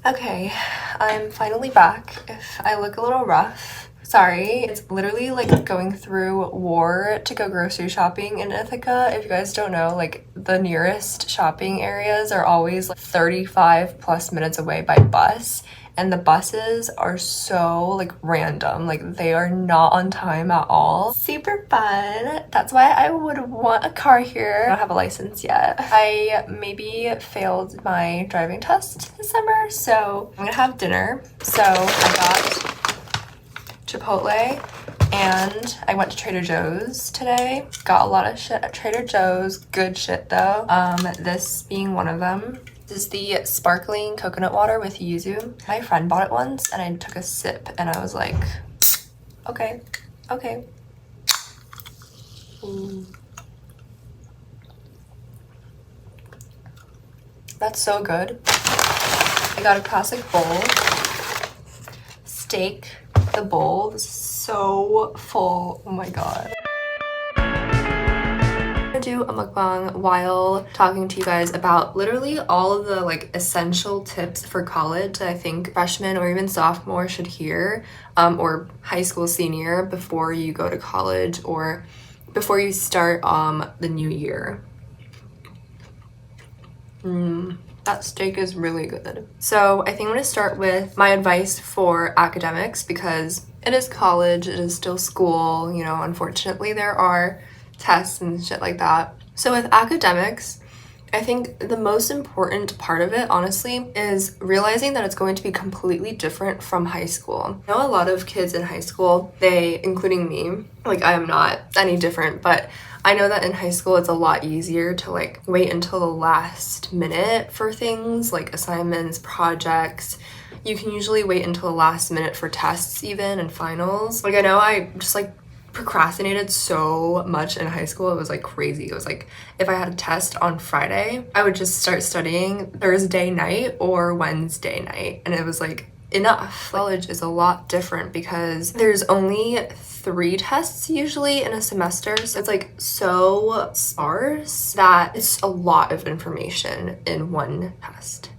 Okay, I'm finally back. If I look a little rough, sorry. It's literally like going through war to go grocery shopping in Ithaca. If you guys don't know, like the nearest shopping areas are always like 35 plus minutes away by bus. And the buses are so like random, like they are not on time at all. Super fun. That's why I would want a car here. I don't have a license yet. I maybe failed my driving test this summer, so I'm gonna have dinner. So I got Chipotle and I went to Trader Joe's today. Got a lot of shit at Trader Joe's. Good shit though. This being one of them. This is the sparkling coconut water with yuzu. My friend bought it once and I took a sip and I was like, okay. Ooh. That's so good. I got a classic bowl. Steak. The bowl was so full. Oh my god. Do a mukbang while talking to you guys about literally all of the like essential tips for college that I think freshmen or even sophomore should hear, or high school senior before you go to college or before you start the new year. That steak is really good. So I think I'm gonna start with my advice for academics because it is college, it is still school, you know, unfortunately there are tests and shit like that. So with academics, I think the most important part of it, honestly, is realizing that it's going to be completely different from high school. I know a lot of kids in high school, including me, like I am not any different, but I know that in high school it's a lot easier to like wait until the last minute for things like assignments, projects. You can usually wait until the last minute for tests even and finals. Like I know I just like procrastinated so much in high school. It was like crazy. It was like if I had a test on Friday, I would just start studying Thursday night or Wednesday night, and it was like enough. College is a lot different because there's only 3 tests usually in a semester, so it's like so sparse that it's a lot of information in one test.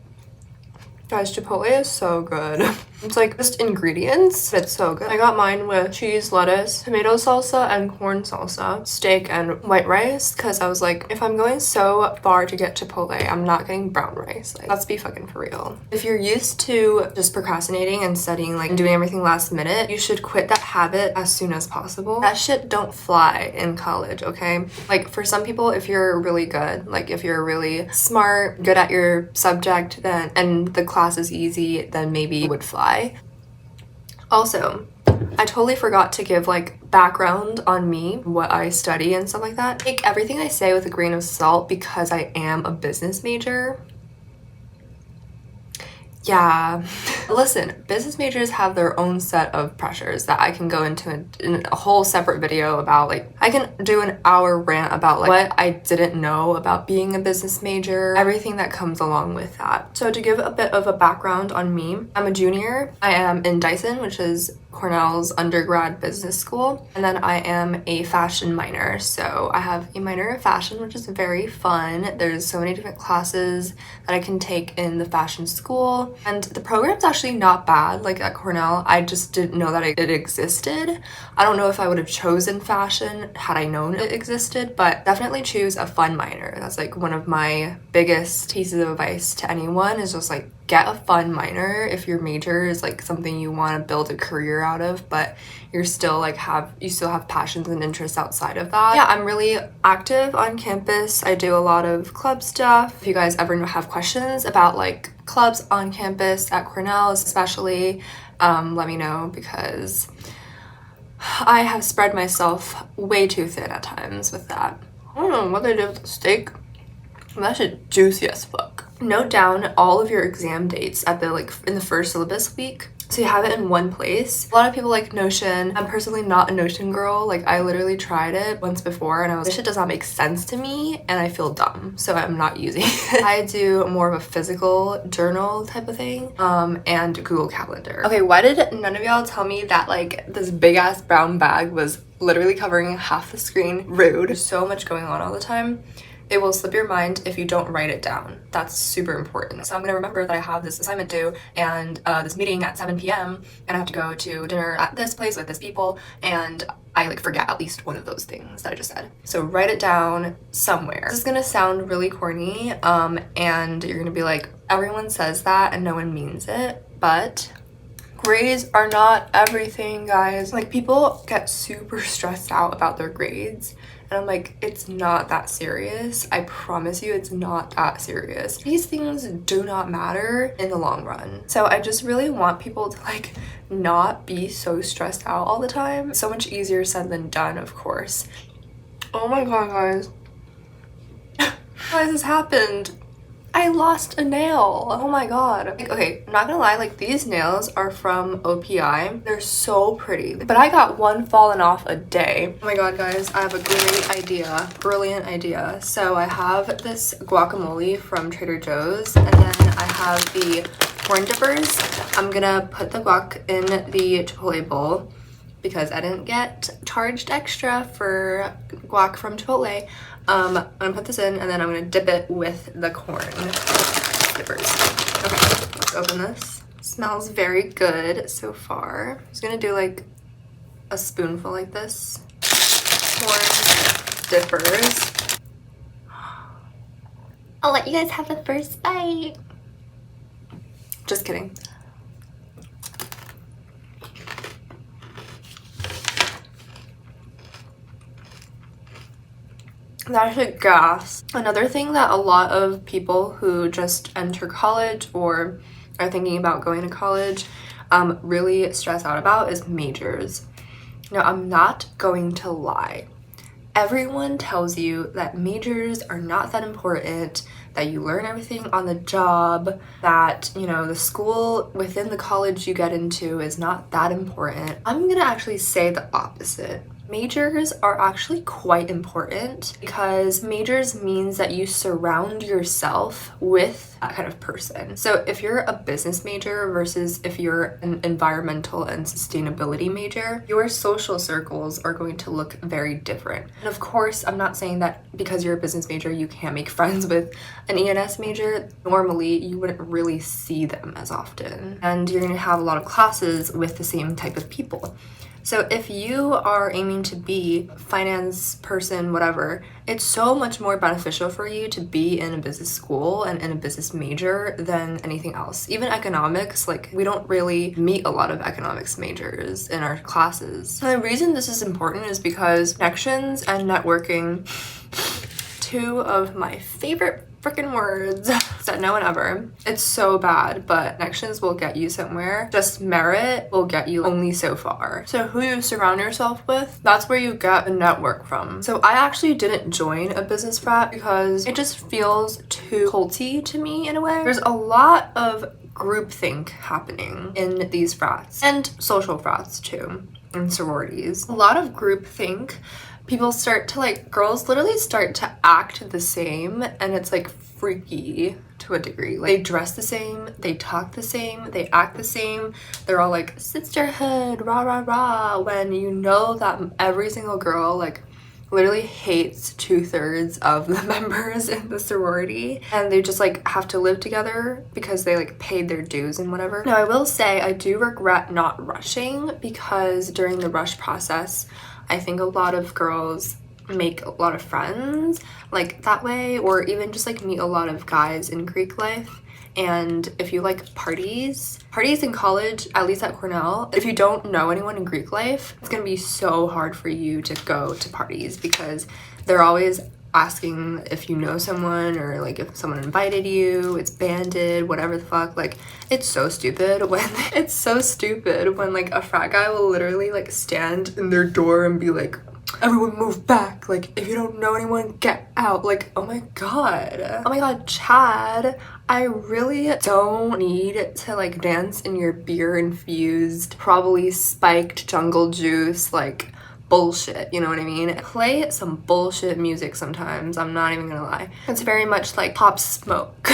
Guys, Chipotle is so good. It's like just ingredients. It's so good. I got mine with cheese, lettuce, tomato salsa, and corn salsa, steak, and white rice because I was like, if I'm going so far to get Chipotle, I'm not getting brown rice. Like, let's be fucking for real. If you're used to just procrastinating and studying, like, and doing everything last minute, you should quit that habit as soon as possible. That shit don't fly in college, okay? Like, for some people, if you're really good, like, if you're really smart, good at your subject, then, and the class is easy, then maybe it would fly. Also, I totally forgot to give like background on me, what I study and stuff like that. Take everything I say with a grain of salt because I am a business major. Yeah. Listen, business majors have their own set of pressures that I can go into in a whole separate video about. Like, I can do an hour rant about like what I didn't know about being a business major, everything that comes along with that. So to give a bit of a background on me, I'm a junior. I am in Dyson, which is Cornell's undergrad business school, and then I am a fashion minor. So I have a minor in fashion, which is very fun. There's so many different classes that I can take in the fashion school, and the program's actually not bad. Like at Cornell, I just didn't know that it existed. I don't know if I would have chosen fashion had I known it existed, but definitely choose a fun minor. That's like one of my biggest pieces of advice to anyone is just like get a fun minor if your major is like something you want to build a career out of, but you still have passions and interests outside of that. Yeah, I'm really active on campus. I do a lot of club stuff. If you guys ever have questions about like clubs on campus at Cornell especially, let me know because I have spread myself way too thin at times with that. I don't know what they did with the steak. That shit juicy as fuck. Note down all of your exam dates at the in the first syllabus week, so you have it in one place. A lot of people like Notion. I'm personally not a Notion girl. Like I literally tried it once before and I was like, this shit does not make sense to me and I feel dumb, so I'm not using it. I do more of a physical journal type of thing, and Google Calendar. Okay, why did none of y'all tell me that like this big ass brown bag was literally covering half the screen? Rude. There's so much going on all the time. It will slip your mind if you don't write it down. That's super important. So I'm gonna remember that I have this assignment due and this meeting at 7 p.m. and I have to go to dinner at this place with this people, and I like forget at least one of those things that I just said. So write it down somewhere. This is gonna sound really corny, and you're gonna be like, everyone says that and no one means it, but grades are not everything, guys. Like, people get super stressed out about their grades, and I'm like, it's not that serious. I promise you, it's not that serious. These things do not matter in the long run. So I just really want people to like not be so stressed out all the time. So much easier said than done, of course. Oh my god, guys. Guys, this happened. I lost a nail. Oh my god. Like, okay, I'm not gonna lie, like these nails are from OPI. They're so pretty, but I got one falling off a day. Oh my god, guys, I have a great idea. Brilliant idea. So I have this guacamole from Trader Joe's, and then I have the corn dippers. I'm gonna put the guac in the Chipotle bowl because I didn't get charged extra for guac from Chipotle. I'm gonna put this in and then I'm gonna dip it with the corn dippers. Okay, let's open this. Smells very good so far. I'm just gonna do like a spoonful like this. Corn dippers. I'll let you guys have the first bite. Just kidding. That's a gas. Another thing that a lot of people who just enter college or are thinking about going to college really stress out about is majors. Now, I'm not going to lie. Everyone tells you that majors are not that important, that you learn everything on the job, that, you know, the school within the college you get into is not that important. I'm gonna actually say the opposite. Majors are actually quite important because majors means that you surround yourself with that kind of person. So if you're a business major versus if you're an environmental and sustainability major, your social circles are going to look very different. And of course, I'm not saying that because you're a business major, you can't make friends with an ENS major. Normally, you wouldn't really see them as often. And you're gonna have a lot of classes with the same type of people. So if you are aiming to be a finance person, whatever, it's so much more beneficial for you to be in a business school and in a business major than anything else. Even economics, like we don't really meet a lot of economics majors in our classes. And the reason this is important is because connections and networking, two of my favorite freaking words that no one ever. It's so bad, but connections will get you somewhere. Just merit will get you only so far. So who you surround yourself with, that's where you get a network from. So I actually didn't join a business frat because it just feels too culty to me in a way. There's a lot of groupthink happening in these frats and social frats too, and sororities. A lot of groupthink. People start to like, girls literally start to act the same, and it's like freaky to a degree. Like, they dress the same, they talk the same, they act the same. They're all like sisterhood, rah rah rah, when you know that every single girl like literally hates 2/3 of the members in the sorority, and they just like have to live together because they like paid their dues and whatever. Now I will say I do regret not rushing, because during the rush process I think a lot of girls make a lot of friends like that way, or even just like meet a lot of guys in Greek life. And if you like parties in college, at least at Cornell, if you don't know anyone in Greek life, it's gonna be so hard for you to go to parties because they're always asking if you know someone or like if someone invited you. It's banded, whatever the fuck. Like, it's so stupid when like a frat guy will literally like stand in their door and be like, everyone move back, like if you don't know anyone, get out. Like, oh my god, Chad, I really don't need to like dance in your beer infused, probably spiked jungle juice like bullshit, you know what I mean? Play some bullshit music sometimes, I'm not even gonna lie. It's very much like Pop Smoke,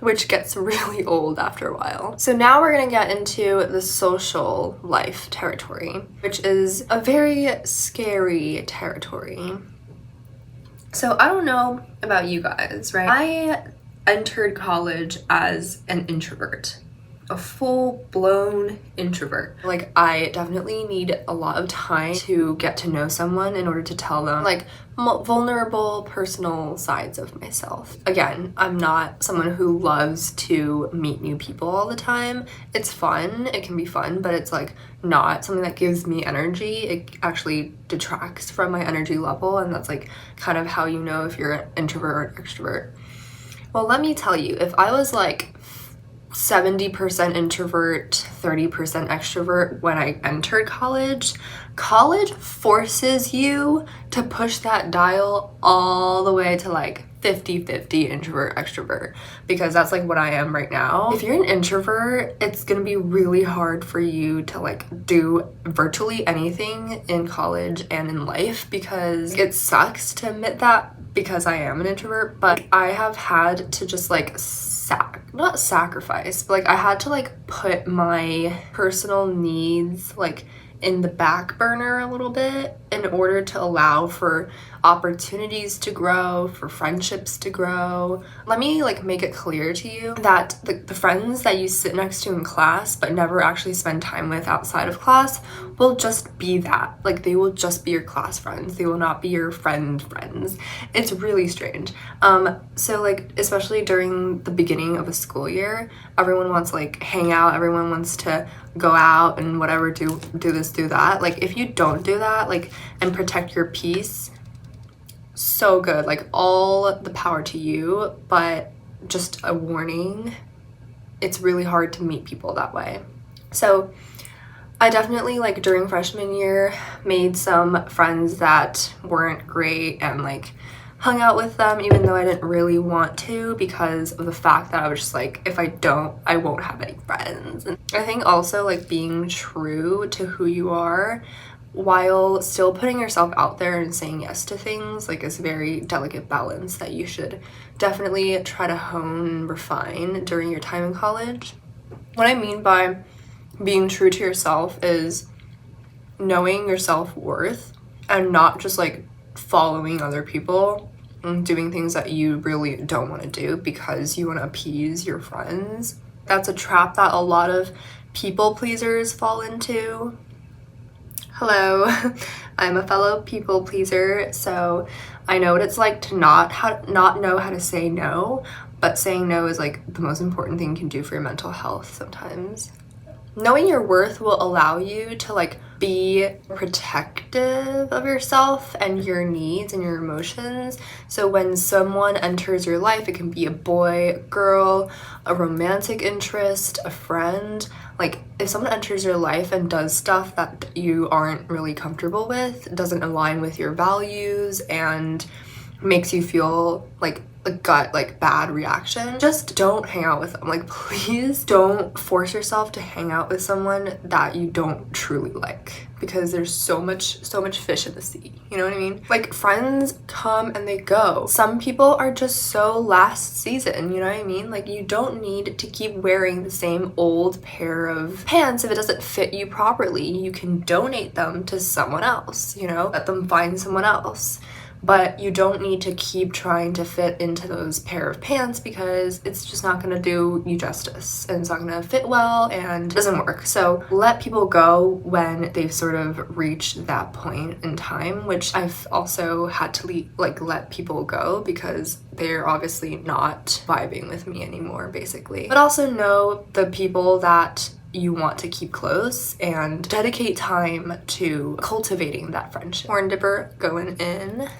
which gets really old after a while. So now we're gonna get into the social life territory, which is a very scary territory. So I don't know about you guys, right? I entered college as an introvert, a full-blown introvert. Like, I definitely need a lot of time to get to know someone in order to tell them like vulnerable personal sides of myself. Again, I'm not someone who loves to meet new people all the time. It's fun, it can be fun, but it's like not something that gives me energy. It actually detracts from my energy level, and that's like kind of how you know if you're an introvert or an extrovert. Well, let me tell you, if I was like 70% introvert, 30% extrovert when I entered college, college forces you to push that dial all the way to like 50-50 introvert extrovert, because that's like what I am right now. If you're an introvert, it's gonna be really hard for you to like do virtually anything in college and in life, because it sucks to admit that because I am an introvert, but I have had to just like not sacrifice, but like I had to like put my personal needs like in the back burner a little bit in order to allow for opportunities to grow, for friendships to grow. Let me like make it clear to you that the friends that you sit next to in class but never actually spend time with outside of class will just be that. Like, they will just be your class friends. They will not be your friends. It's really strange. So like, especially during the beginning of a school year, everyone wants to like hang out, everyone wants to go out and whatever, do this, do that. Like, if you don't do that, like, and protect your peace, so good, like all the power to you. But just a warning, it's really hard to meet people that way. So I definitely, like, during freshman year made some friends that weren't great and like hung out with them even though I didn't really want to, because of the fact that I was just like, if I don't, I won't have any friends. And I think also like being true to who you are while still putting yourself out there and saying yes to things, like, is a very delicate balance that you should definitely try to hone and refine during your time in college. What I mean by being true to yourself is knowing your self-worth and not just like following other people and doing things that you really don't want to do because you want to appease your friends. That's a trap that a lot of people pleasers fall into. Hello, I'm a fellow people pleaser, so I know what it's like to not know how to say no, but saying no is like the most important thing you can do for your mental health sometimes. Knowing your worth will allow you to like be protective of yourself and your needs and your emotions. So when someone enters your life, it can be a boy, girl, a romantic interest, a friend. Like, if someone enters your life and does stuff that you aren't really comfortable with, doesn't align with your values, and makes you feel like a gut, like, bad reaction, just don't hang out with them. Like, please don't force yourself to hang out with someone that you don't truly like, because there's so much fish in the sea, you know what I mean? Like, friends come and they go. Some people are just so last season, you know what I mean? Like, you don't need to keep wearing the same old pair of pants if it doesn't fit you properly. You can donate them to someone else, you know? Let them find someone else. But you don't need to keep trying to fit into those pair of pants, because it's just not gonna do you justice, and it's not gonna fit well and it doesn't work. So let people go when they've sort of reached that point in time, which I've also had to let people go because they're obviously not vibing with me anymore, basically. But also know the people that you want to keep close and dedicate time to cultivating that friendship. Horn dipper going in.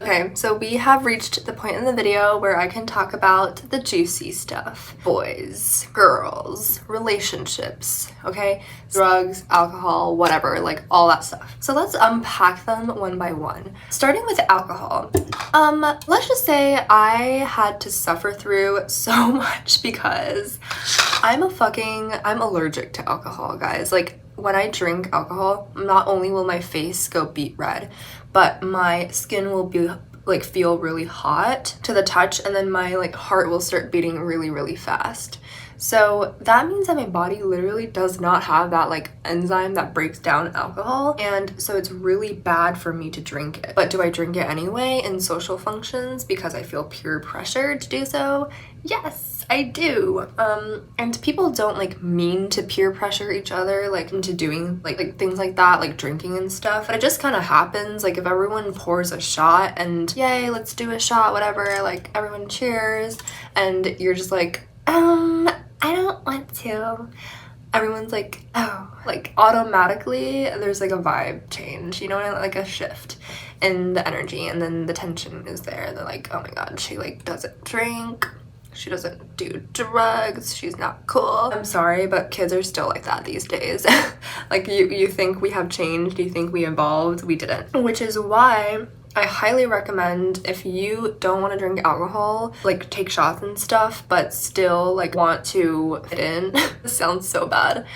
Okay, so we have reached the point in the video where I can talk about the juicy stuff. Boys, girls, relationships, okay? Drugs, alcohol, whatever, like all that stuff. So let's unpack them one by one. Starting with alcohol. Let's just say I had to suffer through so much because I'm allergic to alcohol, guys. Like, when I drink alcohol, not only will my face go beet red, but my skin will like feel really hot to the touch, and then my like heart will start beating really, really fast. So that means that my body literally does not have that like enzyme that breaks down alcohol, and so it's really bad for me to drink it. But do I drink it anyway in social functions because I feel peer pressure to do so? Yes, I do. And people don't like mean to peer pressure each other like into doing like things like that, like drinking and stuff. It just kind of happens. Like if everyone pours a shot and yay, let's do a shot, whatever, like everyone cheers, and you're just like, I don't want to. Everyone's like, oh, like automatically there's like a vibe change, you know, like a shift in the energy, and then the tension is there. They're like, oh my god, she like doesn't drink, she doesn't do drugs, she's not cool. I'm sorry, but kids are still like that these days. Like you think we have changed, you think we evolved, we didn't. Which is why I highly recommend, if you don't want to drink alcohol, like take shots and stuff, but still like want to fit in, this sounds so bad,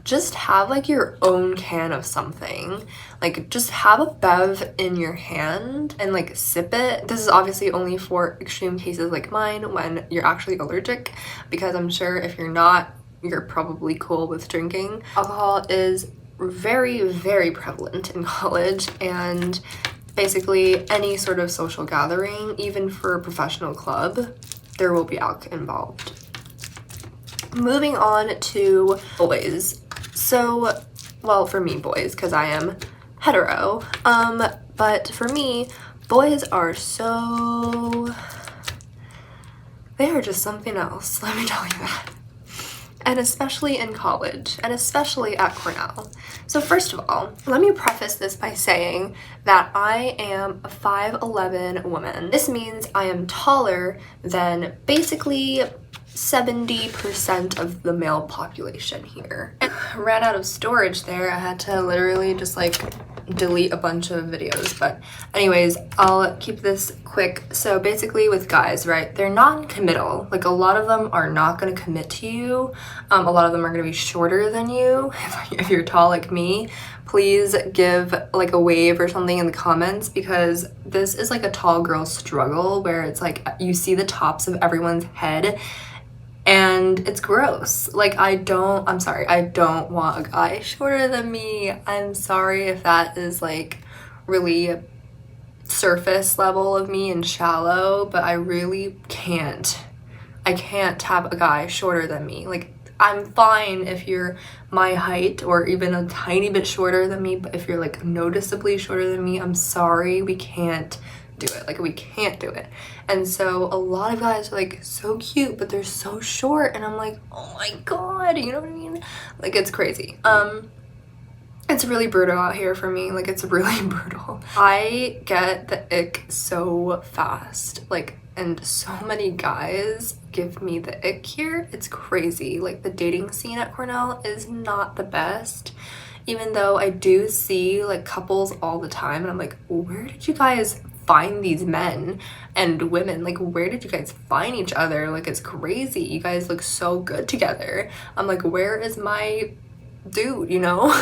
just have like your own can of something. Like just have a bev in your hand and like sip it. This is obviously only for extreme cases like mine when you're actually allergic, because I'm sure if you're not, you're probably cool with drinking. Alcohol is very, very prevalent in college, and basically any sort of social gathering, even for a professional club, there will be alcohol involved. Moving on to boys. So, well, for me, boys, because I am hetero, but for me, boys are they are just something else, let me tell you that. And especially in college, and especially at Cornell. So first of all, let me preface this by saying that I am a 5'11" woman. This means I am taller than basically 70% of the male population here. I ran out of storage there. I had to literally just like delete a bunch of videos, but anyways, I'll keep this quick. So basically with guys, right, they're non-committal. Like a lot of them are not going to commit to you. A lot of them are going to be shorter than you. If you're tall like me, please give like a wave or something in the comments, because this is like a tall girl struggle where it's like you see the tops of everyone's head and it's gross. Like I'm sorry, I don't want a guy shorter than me. I'm sorry if that is like really surface level of me and shallow, but I really can't. I can't have a guy shorter than me. Like I'm fine if you're my height or even a tiny bit shorter than me, but if you're like noticeably shorter than me, I'm sorry, we can't do it. Like we can't do it. And so a lot of guys are like so cute, but they're so short, and I'm like, oh my god, you know what I mean? Like it's crazy. It's really brutal out here for me. Like it's really brutal. I get the ick so fast, like, and so many guys give me the ick here. It's crazy. Like the dating scene at Cornell is not the best, even though I do see like couples all the time, and I'm like, where did you guys find these men and women? Like where did you guys find each other? Like it's crazy. You guys look so good together. I'm like, where is my dude, you know?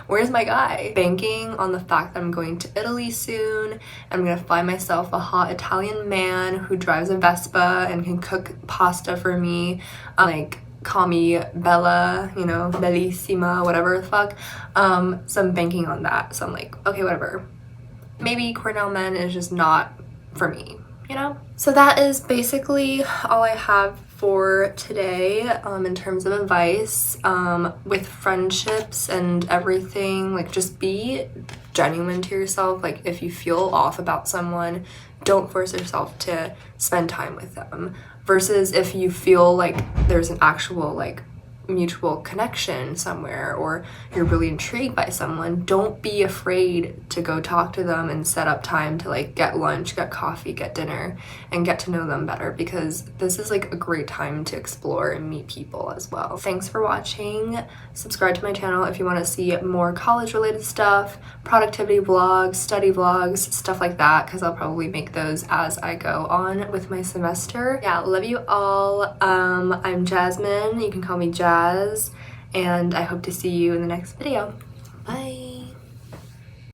Where's my guy? Banking on the fact that I'm going to Italy soon. I'm gonna find myself a hot Italian man who drives a Vespa and can cook pasta for me. Like call me Bella, you know, bellissima, whatever the fuck. So I'm banking on that. So I'm like, okay, whatever. Maybe Cornell men is just not for me, you know? So that is basically all I have for today in terms of advice with friendships and everything. Like just be genuine to yourself. Like if you feel off about someone, don't force yourself to spend time with them, versus if you feel like there's an actual like mutual connection somewhere, or you're really intrigued by someone, don't be afraid to go talk to them and set up time to like get lunch, get coffee, get dinner, and get to know them better, because this is like a great time to explore and meet people as well. Thanks for watching. Subscribe to my channel if you want to see more college related stuff, productivity vlogs, study vlogs, stuff like that, because I'll probably make those as I go on with my semester. Yeah, love you all. I'm Jasmine, you can call me Jazz, and I hope to see you in the next video. Bye.